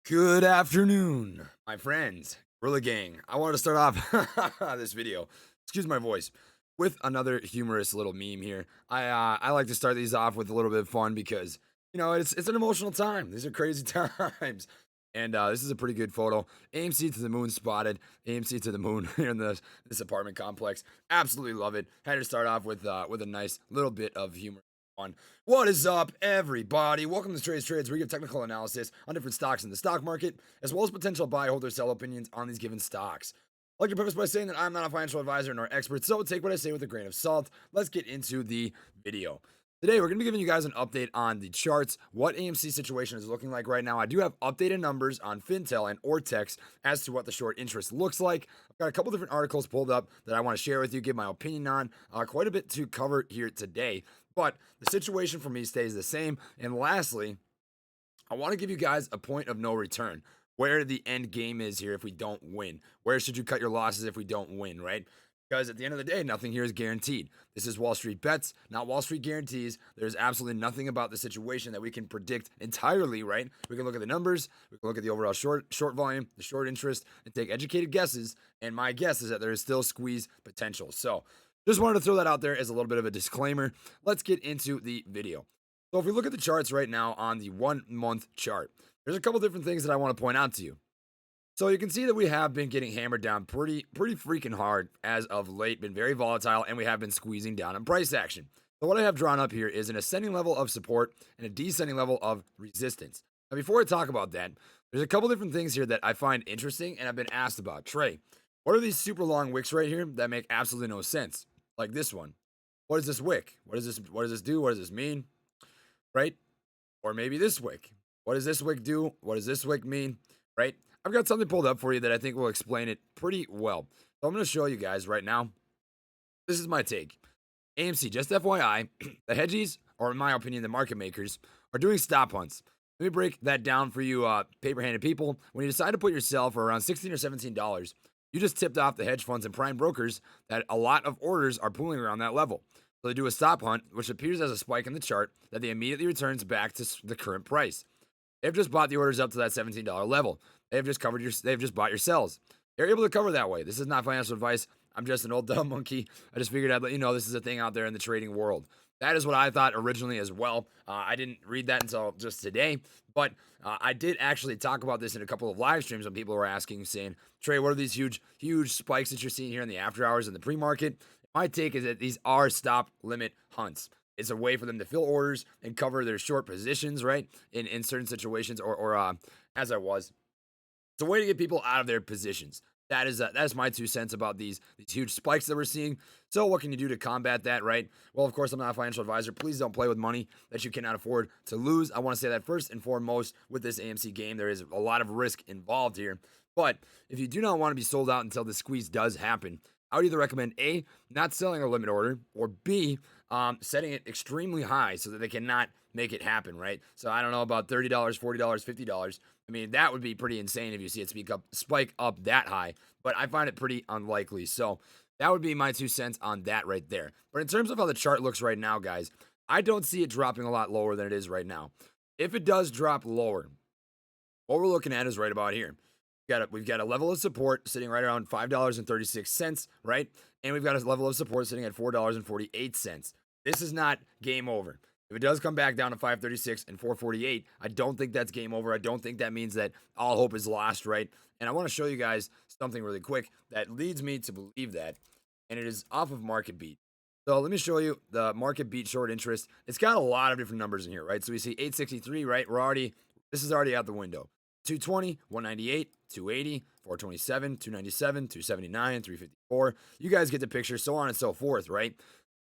Good afternoon, my friends, Gorilla Gang. I wanted to start off this video, excuse my voice, with another humorous little meme here. I like to start these off with a little bit of fun because it's an emotional time. These are crazy times, and this is a pretty good photo. AMC to the moon spotted. AMC to the moon here in this apartment complex. Absolutely love it. Had to start off with a nice little bit of humor. On. What is up, everybody? Welcome to Trades, where we give technical analysis on different stocks in the stock market, as well as potential buy, hold, or sell opinions on these given stocks. I'd like to preface by saying that I'm not a financial advisor nor expert, so take what I say with a grain of salt. Let's get into the video. Today, we're going to be giving you guys an update on the charts, what AMC situation is looking like right now. I do have updated numbers on Fintel and Ortex as to what the short interest looks like. I've got a couple different articles pulled up that I want to share with you, give my opinion on. Quite a bit to cover here today, but the situation for me stays the same. And lastly, I want to give you guys a point of no return, where the end game is here if we don't win. Where should you cut your losses if we don't win, right? Because at the end of the day, nothing here is guaranteed. This is Wall Street bets, not Wall Street guarantees. There's absolutely nothing about the situation that we can predict entirely, right? We can look at the numbers, we can look at the overall short volume, the short interest, and take educated guesses. And my guess is that there is still squeeze potential. So just wanted to throw that out there as a little bit of a disclaimer. Let's get into the video. So if we look at the charts right now on the 1 month chart, there's a couple different things that I want to point out to you. So you can see that we have been getting hammered down pretty freaking hard as of late, been very volatile, and we have been squeezing down on price action. So what I have drawn up here is an ascending level of support and a descending level of resistance. Now before I talk about that, there's a couple different things here that I find interesting and I've been asked about. Trey, what are these super long wicks right here that make absolutely no sense? Like this one. What is this wick? What does this do? What does this mean? Right? Or maybe this wick. What does this wick do? What does this wick mean? Right? I've got something pulled up for you that I think will explain it pretty well. So I'm going to show you guys right now. This is my take. AMC, just FYI, the hedgies, or in my opinion, the market makers, are doing stop hunts. Let me break that down for you, paper-handed people. When you decide to put your sell for around $16 or $17, you just tipped off the hedge funds and prime brokers that a lot of orders are pooling around that level. So they do a stop hunt, which appears as a spike in the chart that they immediately returns back to the current price. They've just bought the orders up to that $17 level. They've just bought your sells. They're able to cover that way. This is not financial advice. I'm just an old dumb monkey. I just figured I'd let you know this is a thing out there in the trading world. That is what I thought originally as well. I didn't read that until just today, but I did actually talk about this in a couple of live streams when people were asking, saying, Trey, what are these huge spikes that you're seeing here in the after hours in the pre-market? My take is that these are stop limit hunts. It's a way for them to fill orders and cover their short positions, right? In certain situations, or as I was, it's a way to get people out of their positions. That is my 2 cents about these huge spikes that we're seeing. So what can you do to combat that, right? Well, of course, I'm not a financial advisor. Please don't play with money that you cannot afford to lose. I want to say that first and foremost with this AMC game, there is a lot of risk involved here. But if you do not want to be sold out until the squeeze does happen, I would either recommend A, not selling a limit order, or B, setting it extremely high so that they cannot make it happen, right? So I don't know about $30, $40, $50. I mean, that would be pretty insane if you see it spike up that high, but I find it pretty unlikely. So that would be my 2 cents on that right there. But in terms of how the chart looks right now, guys, I don't see it dropping a lot lower than it is right now. If it does drop lower, what we're looking at is right about here. We've got a level of support sitting right around $5.36, right? And we've got a level of support sitting at $4.48. This is not game over. If it does come back down to 536 and 448, I don't think that's game over. I don't think that means that all hope is lost, right? And I want to show you guys something really quick that leads me to believe that, and it is off of market beat. So let me show you the market beat short interest. It's got a lot of different numbers in here, right? So we see 863, right? This is already out the window. 220, 198, 280, 427, 297, 279, 354. You guys get the picture, so on and so forth, right?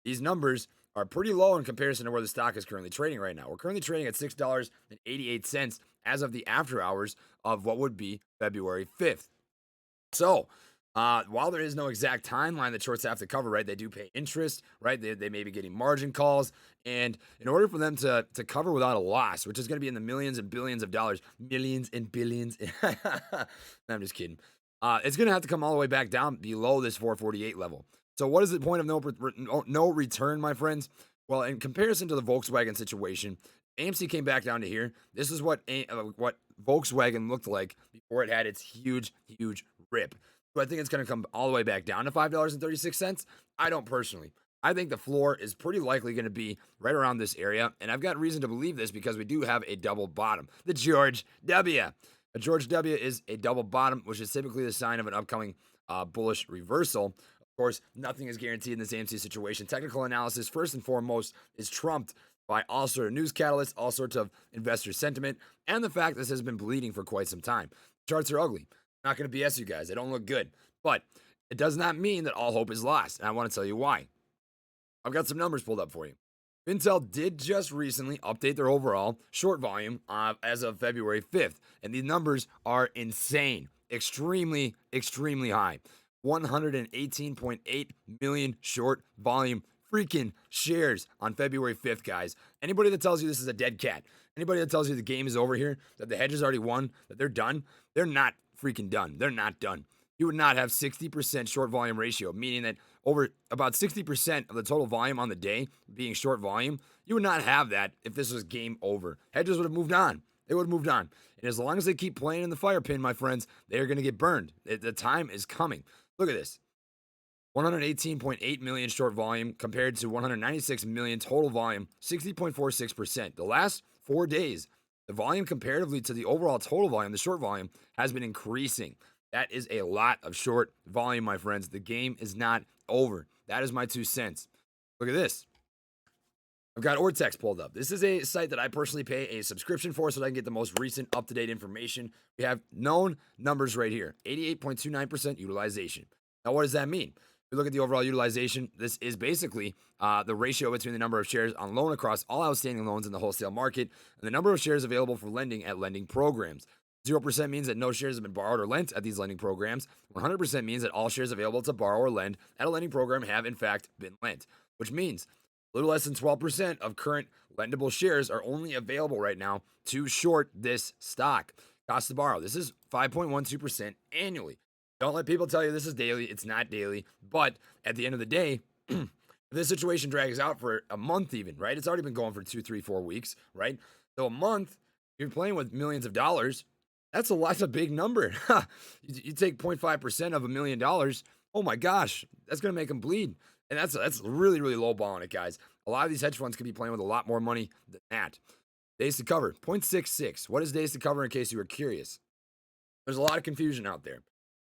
These numbers are pretty low in comparison to where the stock is currently trading right now. We're currently trading at $6.88 as of the after hours of what would be February 5th. So, while there is no exact timeline that shorts have to cover, right, they do pay interest, right? They may be getting margin calls. And in order for them to cover without a loss, which is going to be in the millions and billions of dollars, millions and billions. No, I'm just kidding. It's going to have to come all the way back down below this 448 level. So what is the point of no return, my friends? Well, in comparison to the Volkswagen situation, AMC came back down to here. This is what Volkswagen looked like before it had its huge, huge rip. Do I think it's going to come all the way back down to $5.36? I don't personally. I think the floor is pretty likely going to be right around this area, and I've got reason to believe this because we do have a double bottom. The George W. A George W is a double bottom, which is typically the sign of an upcoming bullish reversal. Of course, nothing is guaranteed in this AMC situation. Technical analysis, first and foremost, is trumped by all sort of news catalysts, all sorts of investor sentiment, and the fact this has been bleeding for quite some time. Charts are ugly. Not going to BS you guys. They don't look good. But it does not mean that all hope is lost, and I want to tell you why. I've got some numbers pulled up for you. Intel did just recently update their overall short volume as of February 5th, and these numbers are insane. Extremely, extremely high. 118.8 million short volume freaking shares on February 5th, guys. Anybody that tells you this is a dead cat, anybody that tells you the game is over here, that the hedge has already won, that they're done, they're not freaking done. They're not done. You would not have 60% short volume ratio, meaning that over about 60% of the total volume on the day being short volume. You would not have that if this was game over. Hedges would have moved on. They would have moved on. And as long as they keep playing in the fire pin, my friends, they are going to get burned. The time is coming. Look at this. 118.8 million short volume compared to 196 million total volume, 60.46%. The last 4 days, the volume comparatively to the overall total volume, the short volume, has been increasing. That is a lot of short volume, my friends. The game is not over. That is my 2 cents. Look at this. I've got Ortex pulled up. This is a site that I personally pay a subscription for so that I can get the most recent up-to-date information. We have known numbers right here. 88.29% utilization. Now, what does that mean? If we look at the overall utilization, this is basically the ratio between the number of shares on loan across all outstanding loans in the wholesale market and the number of shares available for lending at lending programs. 0% means that no shares have been borrowed or lent at these lending programs. 100% means that all shares available to borrow or lend at a lending program have, in fact, been lent, which means a little less than 12% of current lendable shares are only available right now to short this stock. Cost to borrow. This is 5.12% annually. Don't let people tell you this is daily. It's not daily. But at the end of the day, if this situation drags out for a month even, right? It's already been going for 2, 3, 4 weeks, right? So a month, you're playing with millions of dollars. That's a big number. You take 0.5% of $1 million. Oh my gosh, that's going to make them bleed. And that's really, really low balling it, guys. A lot of these hedge funds could be playing with a lot more money than that. Days to cover, 0.66. What is days to cover in case you were curious? There's a lot of confusion out there.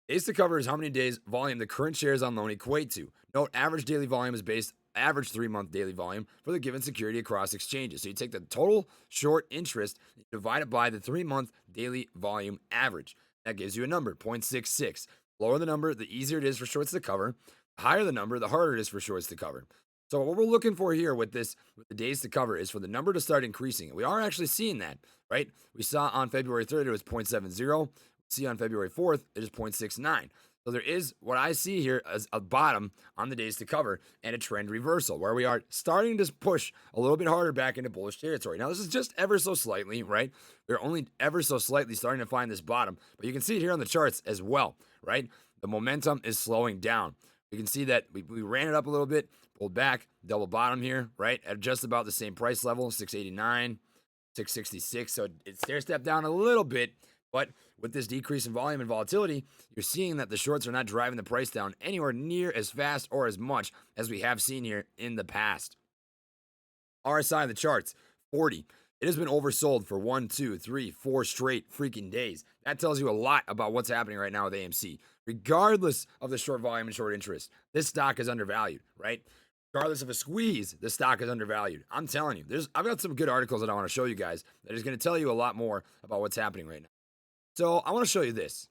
Days to cover is how many days volume the current shares on loan equate to. Note, average daily volume is based average 3-month daily volume for the given security across exchanges. So you take the total short interest, divide it by the 3-month daily volume average. That gives you a number, 0.66. Lower the number, the easier it is for shorts to cover. The higher the number, the harder it is for shorts to cover. So what we're looking for here with the days to cover is for the number to start increasing. We are actually seeing that, right? We saw on February 3rd, it was 0.70. See on February 4th, it is 0.69. So there is what I see here as a bottom on the days to cover and a trend reversal where we are starting to push a little bit harder back into bullish territory. Now, this is just ever so slightly, right? We're only ever so slightly starting to find this bottom, but you can see it here on the charts as well, right? The momentum is slowing down. You can see that we ran it up a little bit, pulled back, double bottom here, right? At just about the same price level, 689, 666. So it stair stepped down a little bit. But with this decrease in volume and volatility, you're seeing that the shorts are not driving the price down anywhere near as fast or as much as we have seen here in the past. RSI of the charts, 40. It has been oversold for 1, 2, 3, 4 straight freaking days. That tells you a lot about what's happening right now with AMC. Regardless of the short volume and short interest, this stock is undervalued, right? Regardless of a squeeze, the stock is undervalued. I'm telling you, I've got some good articles that I want to show you guys that is going to tell you a lot more about what's happening right now. So I want to show you this.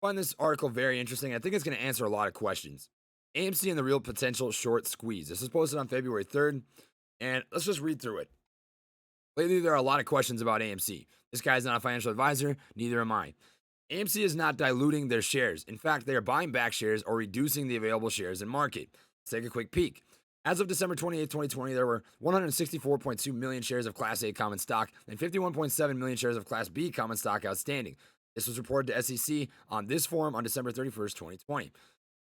I find this article very interesting. I think it's going to answer a lot of questions. AMC and the real potential short squeeze. This is posted on February 3rd, and let's just read through it. Lately, there are a lot of questions about AMC. This guy's not a financial advisor, neither am I. AMC is not diluting their shares. In fact, they are buying back shares or reducing the available shares in market. Let's take a quick peek. As of December 28, 2020, there were 164.2 million shares of Class A common stock and 51.7 million shares of Class B common stock outstanding. This was reported to SEC on this forum on December 31st, 2020.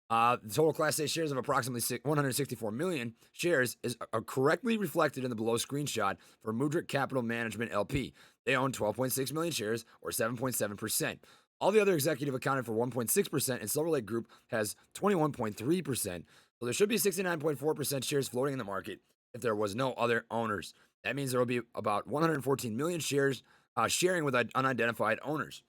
The total Class A shares of approximately 164 million shares are correctly reflected in the below screenshot for Mudrick Capital Management LP. They own 12.6 million shares, or 7.7%. All the other executive accounted for 1.6%, and Silver Lake Group has 21.3%. So there should be 69.4% shares floating in the market if there was no other owners. That means there will be about 114 million shares sharing with unidentified owners.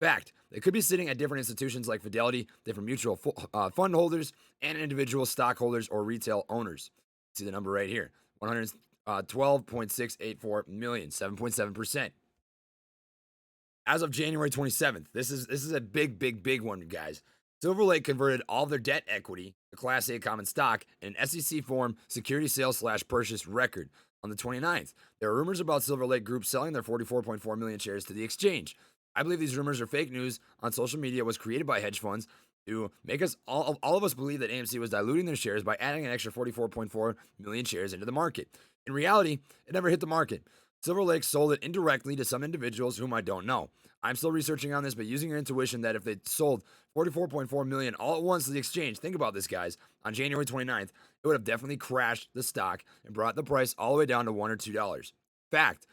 Fact, they could be sitting at different institutions like Fidelity, different mutual fund holders, and individual stockholders or retail owners. See the number right here, 112.684 million, 7.7%. As of January 27th, this is a big one, guys. Silver Lake converted all of their debt equity to Class A common stock in an SEC form security sale/purchase record. On the 29th, there are rumors about Silver Lake Group selling their 44.4 million shares to the exchange. I believe these rumors are fake news on social media, was created by hedge funds to make us all of us believe that AMC was diluting their shares by adding an extra 44.4 million shares into the market. In reality, it never hit the market. Silver Lake sold it indirectly to some individuals whom I don't know. I'm still researching on this, but using your intuition that if they sold 44.4 million all at once to the exchange, think about this, guys, on January 29th, it would have definitely crashed the stock and brought the price all the way down to $1 or $2. Fact,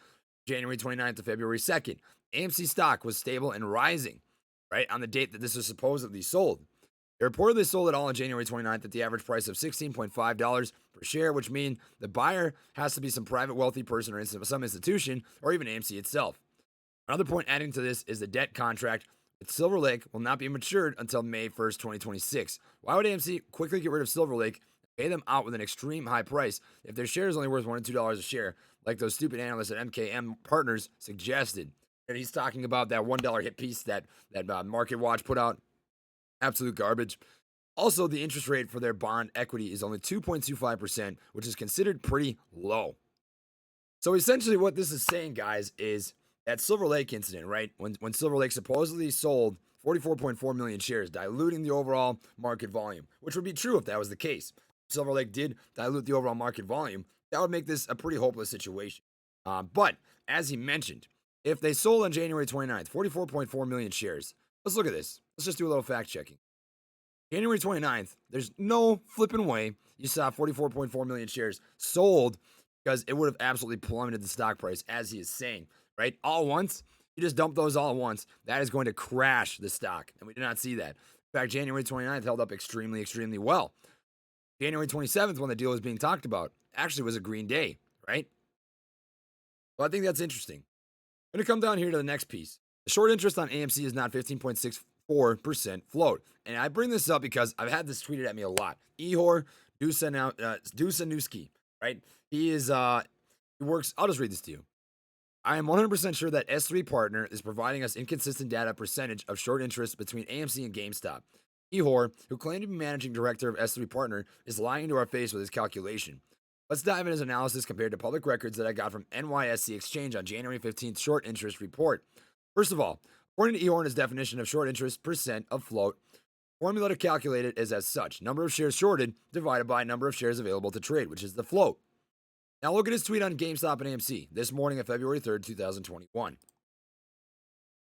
January 29th to February 2nd, AMC stock was stable and rising, right, on the date that this was supposedly sold. They reportedly sold it all on January 29th at the average price of $16.5 per share, which means the buyer has to be some private wealthy person or some institution or even AMC itself. Another point adding to this is the debt contract with Silver Lake will not be matured until May 1st, 2026. Why would AMC quickly get rid of Silver Lake and pay them out with an extreme high price if their share is only worth $1 or $2 a share, like those stupid analysts at MKM Partners suggested? And he's talking about that $1 hit piece that Market Watch put out. Absolute garbage. Also, the interest rate for their bond equity is only 2.25%, which is considered pretty low. So essentially what this is saying, guys, is that Silver Lake incident, right? When Silver Lake supposedly sold 44.4 million shares, diluting the overall market volume, which would be true if that was the case. If Silver Lake did dilute the overall market volume, that would make this a pretty hopeless situation. But as he mentioned, if they sold on January 29th, 44.4 million shares, let's look at this. Let's just do a little fact checking. January 29th, there's no flipping way you saw 44.4 million shares sold because it would have absolutely plummeted the stock price, as he is saying, right? All at once, you just dump those all at once. That is going to crash the stock, and we did not see that. In fact, January 29th held up extremely well. January 27th, when the deal was being talked about, actually was a green day, right? Well, I think that's interesting. I'm going to come down here to the next piece. The short interest on AMC is not 15.64% float. And I bring this up because I've had this tweeted at me a lot. Ihor Dusanowski, right? He works, I'll just read this to you. I am 100% sure that S3 Partner is providing us inconsistent data percentage of short interest between AMC and GameStop. Ihor, who claimed to be managing director of S3 Partner, is lying to our face with his calculation. Let's dive into his analysis compared to public records that I got from NYSE Exchange on January 15th short interest report. First of all, according to Ihor's definition of short interest percent of float, formula to calculate it is as such: number of shares shorted divided by number of shares available to trade, which is the float. Now look at his tweet on GameStop and AMC this morning of February 3rd, 2021.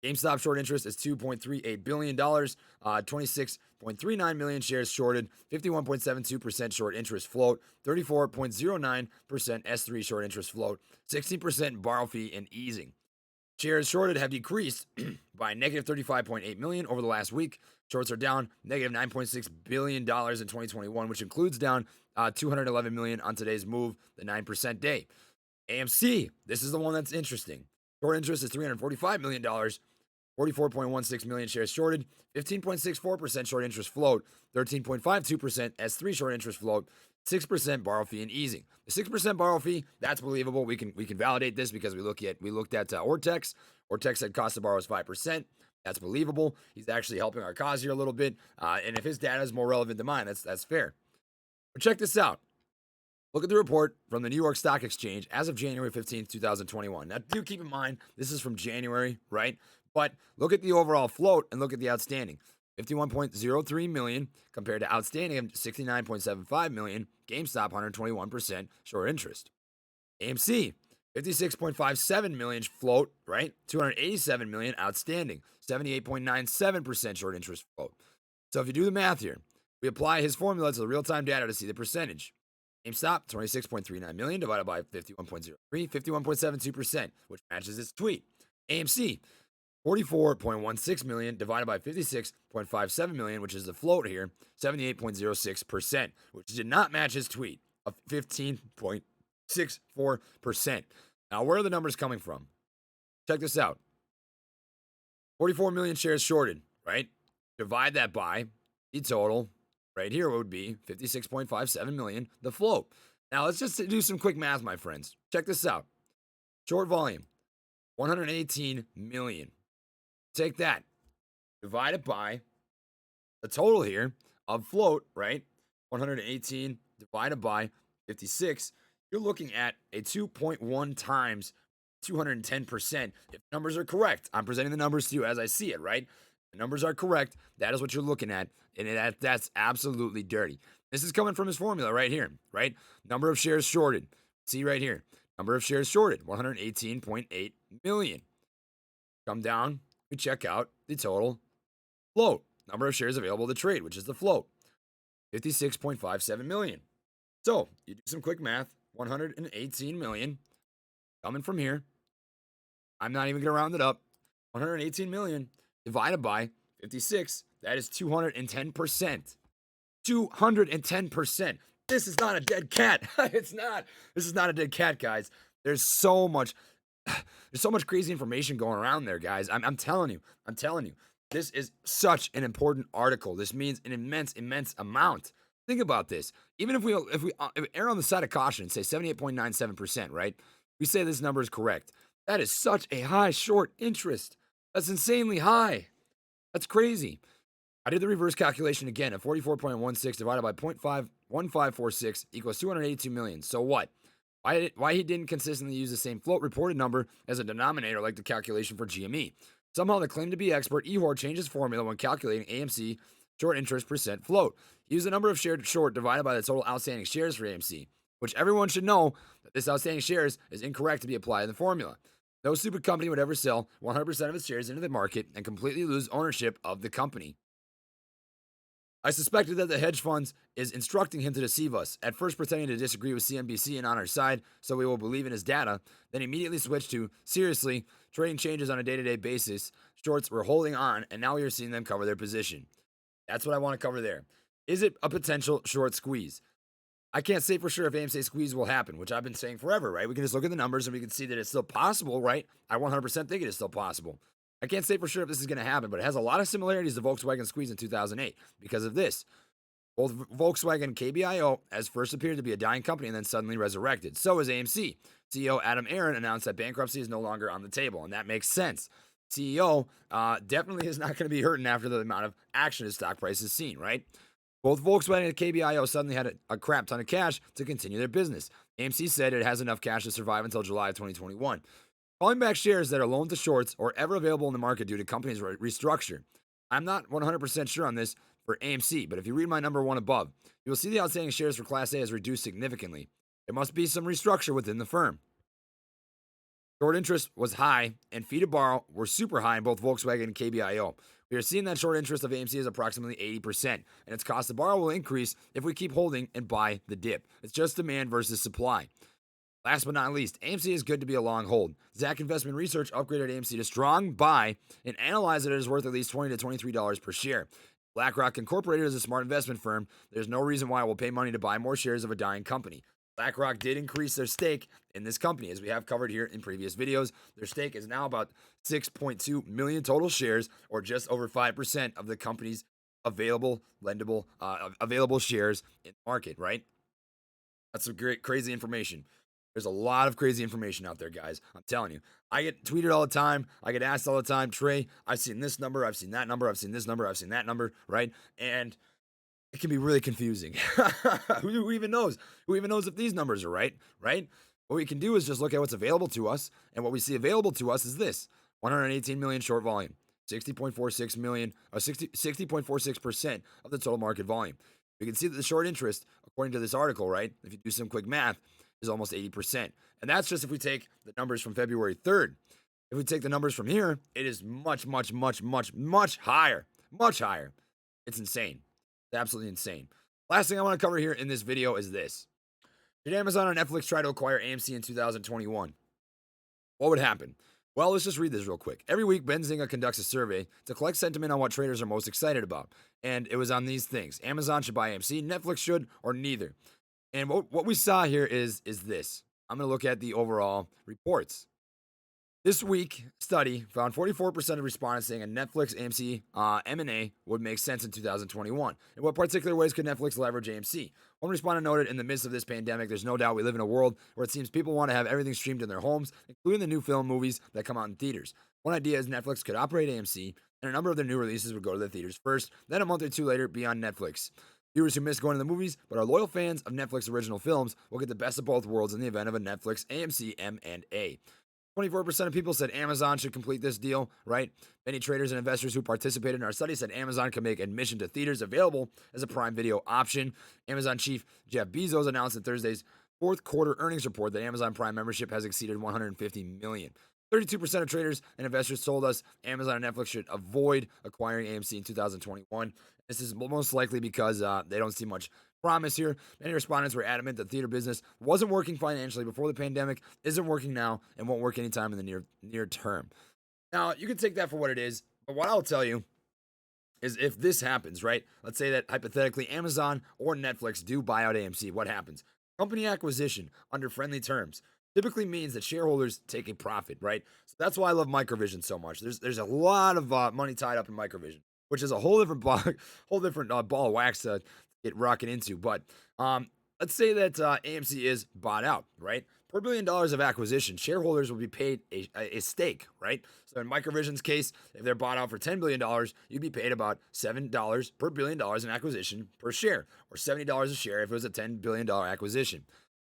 GameStop short interest is $2.38 billion, 26.39 million shares shorted, 51.72% short interest float, 34.09% S3 short interest float, 16% borrow fee and easing. Shares shorted have decreased by negative 35.8 million over the last week. Shorts are down negative $9.6 billion in 2021, which includes down 211 million on today's move, the 9% day. AMC, this is the one that's interesting. Short interest is $345 million, 44.16 million shares shorted, 15.64% short interest float, 13.52% S3 short interest float, 6% borrow fee and easing. The 6% borrow fee, that's believable. We can validate this because we looked at Ortex. Ortex said cost to borrow is 5%. That's believable. He's actually helping our cause here a little bit. And if his data is more relevant than mine, that's fair. But check this out. Look at the report from the New York Stock Exchange as of January 15th, 2021. Now, do keep in mind, this is from January, right? But look at the overall float and look at the outstanding. 51.03 million compared to outstanding of 69.75 million. GameStop, 121% short interest. AMC, 56.57 million float, right? 287 million outstanding. 78.97% short interest float. So if you do the math here, we apply his formula to the real-time data to see the percentage. GameStop, 26.39 million divided by 51.03, 51.72%, which matches his tweet. AMC, 44.16 million divided by 56.57 million, which is the float here, 78.06%, which did not match his tweet of 15.64%. Now, where are the numbers coming from? Check this out. 44 million shares shorted, right? Divide that by the total right here would be 56.57 million, the float. Now, let's just do some quick math, my friends. Check this out. Short volume, 118 million. Take that, divide it by the total here of float, right? 118 divided by 56. You're looking at a 2.1 times 210%. If numbers are correct, I'm presenting the numbers to you as I see it, right? The numbers are correct. That is what you're looking at. And that's absolutely dirty. This is coming from his formula right here, right? Number of shares shorted. See right here. Number of shares shorted, 118.8 million. Come down, we check out the total float. Number of shares available to trade, which is the float, 56.57 million. So you do some quick math, 118 million coming from here. I'm not even going to round it up. 118 million divided by 56, that is 210%. 210%. This is not a dead cat. It's not. This is not a dead cat, guys. There's so much crazy information going around there, guys. I'm telling you. I'm telling you. This is such an important article. This means an immense amount. Think about this. Even if we err on the side of caution and say 78.97%, right? We say this number is correct. That is such a high short interest. That's insanely high. That's crazy. I did the reverse calculation again at 44.16 divided by 0.51546 equals 282 million. So what? Why he didn't consistently use the same float reported number as a denominator like the calculation for GME? Somehow the claim to be expert Ehor changed his formula when calculating AMC short interest percent float. He used the number of shares short divided by the total outstanding shares for AMC, which everyone should know that this outstanding shares is incorrect to be applied in the formula. No stupid company would ever sell 100% of its shares into the market and completely lose ownership of the company. I suspected that the hedge funds is instructing him to deceive us, at first pretending to disagree with CNBC and on our side so we will believe in his data, then immediately switched to, seriously, trading changes on a day-to-day basis, shorts were holding on, and now we are seeing them cover their position. That's what I want to cover there. Is it a potential short squeeze? I can't say for sure if AMC squeeze will happen, which I've been saying forever, right? We can just look at the numbers and we can see that it's still possible, right? I 100% think it is still possible. I can't say for sure if this is going to happen, but it has a lot of similarities to Volkswagen squeeze in 2008 because of this. Both Volkswagen and KBIO has first appeared to be a dying company and then suddenly resurrected. So is AMC. CEO Adam Aron announced that bankruptcy is no longer on the table, and that makes sense. CEO definitely is not going to be hurting after the amount of action his stock price has seen, right? Both Volkswagen and KBIO suddenly had a crap ton of cash to continue their business. AMC said it has enough cash to survive until July of 2021. Calling back shares that are loaned to shorts or ever available in the market due to companies restructure. I'm not 100% sure on this for AMC, but if you read my number one above, you will see the outstanding shares for Class A has reduced significantly. There must be some restructure within the firm. Short interest was high, and fee to borrow were super high in both Volkswagen and KBIO. We are seeing that short interest of AMC is approximately 80%, and its cost to borrow will increase if we keep holding and buy the dip. It's just demand versus supply. Last but not least, AMC is good to be a long hold. Zach Investment Research upgraded AMC to strong buy and analyzed that it is worth at least $20 to $23 per share. BlackRock Incorporated is a smart investment firm. There's no reason why it will pay money to buy more shares of a dying company. BlackRock did increase their stake in this company, as we have covered here in previous videos. Their stake is now about 6.2 million total shares, or just over 5% of the company's available shares in the market, right? That's some great, crazy information. There's a lot of crazy information out there, guys. I'm telling you. I get tweeted all the time. I get asked all the time, Trey, I've seen this number, I've seen that number, I've seen this number, I've seen that number, right? And it can be really confusing. Who even knows? Who even knows if these numbers are right? Right? What we can do is just look at what's available to us, and what we see available to us is this: 118 million short volume, 60.46 million, or 60.46% of the total market volume. We can see that the short interest, according to this article, right, if you do some quick math, is almost 80%. And that's just if we take the numbers from February 3rd. If we take the numbers from here, it is much higher. Much higher. It's insane. It's absolutely insane. Last thing I want to cover here in this video is this. Did Amazon or Netflix try to acquire AMC in 2021? What would happen? Well, let's just read this real quick. Every week, Benzinga conducts a survey to collect sentiment on what traders are most excited about. And it was on these things: Amazon should buy AMC, Netflix should, or neither. And what we saw here is this. I'm going to look at the overall reports. This week study found 44% of respondents saying a Netflix AMC M&A would make sense in 2021. In what particular ways could Netflix leverage AMC? One respondent noted, in the midst of this pandemic, there's no doubt we live in a world where it seems people want to have everything streamed in their homes, including the new film movies that come out in theaters. One idea is Netflix could operate AMC, and a number of their new releases would go to the theaters first, then a month or two later be on Netflix. Viewers who miss going to the movies but are loyal fans of Netflix original films will get the best of both worlds in the event of a Netflix AMC M&A. 24% of people said Amazon should complete this deal, right? Many traders and investors who participated in our study said Amazon can make admission to theaters available as a Prime Video option. Amazon chief Jeff Bezos announced in Thursday's fourth quarter earnings report that Amazon Prime membership has exceeded 150 million. 32% of traders and investors told us Amazon and Netflix should avoid acquiring AMC in 2021. This is most likely because they don't see much promise here. Many respondents were adamant that theater business wasn't working financially before the pandemic, isn't working now, and won't work anytime in the near term. Now, you can take that for what it is, but what I'll tell you is if this happens, right? Let's say that hypothetically Amazon or Netflix do buy out AMC. What happens? Company acquisition under friendly terms typically means that shareholders take a profit, right? So that's why I love Microvision so much. There's a lot of money tied up in Microvision, which is a whole different ball of wax to get rocking into. But let's say that AMC is bought out, right? Per $1 billion of acquisition, shareholders will be paid a stake, right? So in Microvision's case, if they're bought out for $10 billion, you'd be paid about $7 per $1 billion in acquisition per share, or $70 a share if it was a $10 billion acquisition.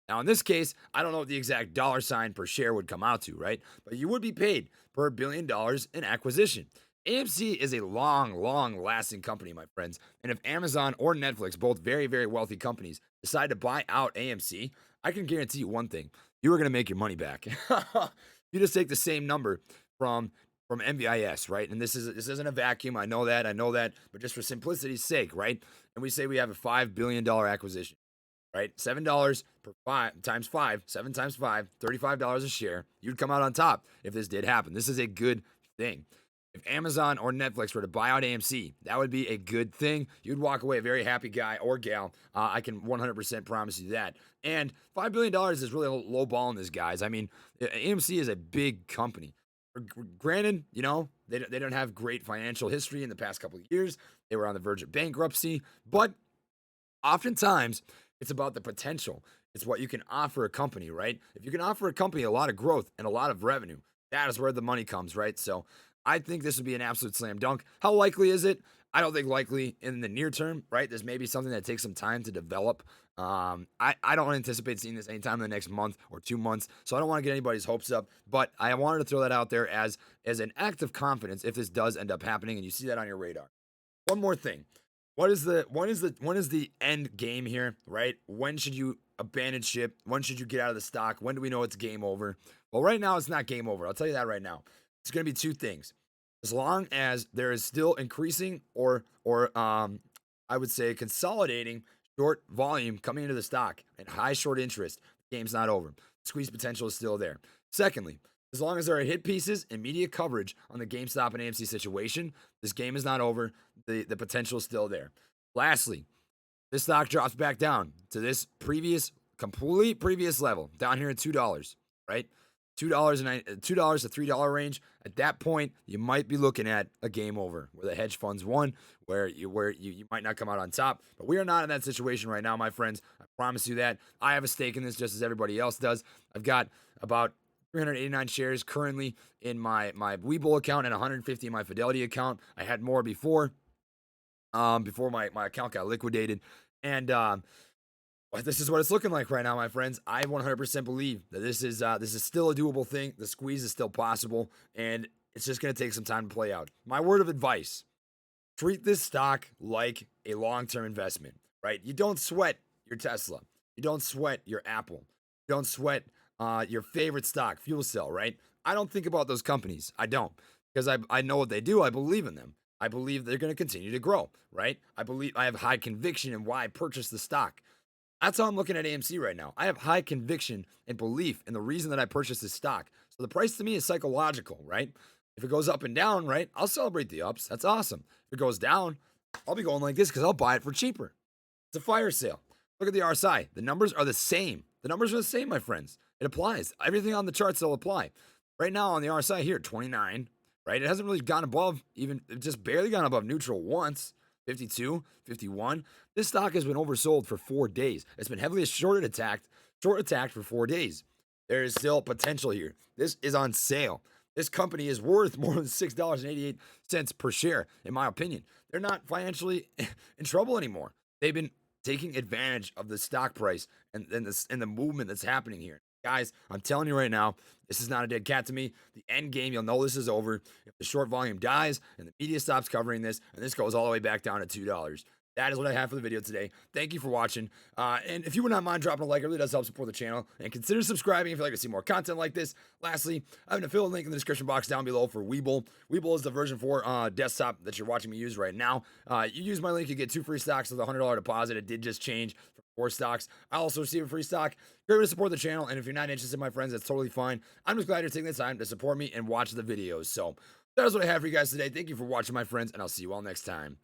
Now, in this case, I don't know what the exact dollar sign per share would come out to, right? But you would be paid per $1 billion in acquisition. AMC is a long lasting company, my friends. And if Amazon or Netflix, both very, very wealthy companies, decide to buy out AMC, I can guarantee you one thing: you are going to make your money back. You just take the same number from MVIS, right? And this isn't a vacuum. I know that, but just for simplicity's sake, right? And we say we have a $5 billion acquisition, right? $7 per five times five, 7 times 5, $35 a share. You'd come out on top if this did happen. This is a good thing. If Amazon or Netflix were to buy out AMC, that would be a good thing. You'd walk away a very happy guy or gal. I can 100% promise you that. And $5 billion is really low ball in this, guys. I mean, AMC is a big company. Granted, they don't have great financial history in the past couple of years. They were on the verge of bankruptcy. But oftentimes, it's about the potential. It's what you can offer a company, right? If you can offer a company a lot of growth and a lot of revenue, that is where the money comes, right? So I think this would be an absolute slam dunk. How likely is it? I don't think likely in the near term, right? This may be something that takes some time to develop. I don't anticipate seeing this anytime in the next month or 2 months, so I don't want to get anybody's hopes up. But I wanted to throw that out there as an act of confidence if this does end up happening, and you see that on your radar. One more thing: when is the end game here, right? When should you abandon ship? When should you get out of the stock? When do we know it's game over? Well, right now it's not game over. I'll tell you that right now. It's going to be two things. As long as there is still increasing or I would say consolidating short volume coming into the stock and high short interest, the game's not over. Squeeze potential is still there. Secondly, as long as there are hit pieces and media coverage on the GameStop and AMC situation, this game is not over. The potential is still there. Lastly, this stock drops back down to this complete previous level, down here at $2, right? $2 to $3 range. At that point, you might be looking at a game over where the hedge funds won, where you might not come out on top. But we are not in that situation right now, my friends. I promise you that. I have a stake in this just as everybody else does. I've got about 389 shares currently in my Webull account and 150 in my Fidelity account. I had more before my account got liquidated. And this is what it's looking like right now, my friends. I 100% believe that this is still a doable thing. The squeeze is still possible, and it's just going to take some time to play out. My word of advice: treat this stock like a long-term investment, right? You don't sweat your Tesla. You don't sweat your Apple. You don't sweat your favorite stock, Fuel Cell, right? I don't think about those companies. I don't, because I know what they do. I believe in them. I believe they're going to continue to grow, right? I have high conviction in why I purchased the stock. That's how I'm looking at AMC right now. I have high conviction and belief in the reason that I purchased this stock. So the price to me is psychological, right? If it goes up and down, right, I'll celebrate the ups. That's awesome. If it goes down, I'll be going like this because I'll buy it for cheaper. It's a fire sale. Look at the RSI. The numbers are the same. The numbers are the same, my friends. It applies. Everything on the charts will apply. Right now on the RSI here, 29, right? It hasn't really gone above, even just barely gone above neutral once. 52, 51. This stock has been oversold for 4 days. It's been heavily short attacked for 4 days. There is still potential here. This is on sale. This company is worth more than $6.88 per share, in my opinion. They're not financially in trouble anymore. They've been taking advantage of the stock price and the movement that's happening here. Guys, I'm telling you right now, this is not a dead cat to me. The end game, you'll know this is over if the short volume dies and the media stops covering this, and this goes all the way back down to $2. That is what I have for the video today. Thank you for watching. And if you would not mind dropping a like, it really does help support the channel. And consider subscribing if you'd like to see more content like this. Lastly, I have an affiliate link in the description box down below for Webull. Webull is the version 4 desktop that you're watching me use right now. You use my link, you get 2 free stocks with a $100 deposit. It did just change from 4 stocks. I also receive a free stock. Great way to support the channel. And if you're not interested, my friends, that's totally fine. I'm just glad you're taking the time to support me and watch the videos. So that is what I have for you guys today. Thank you for watching, my friends, and I'll see you all next time.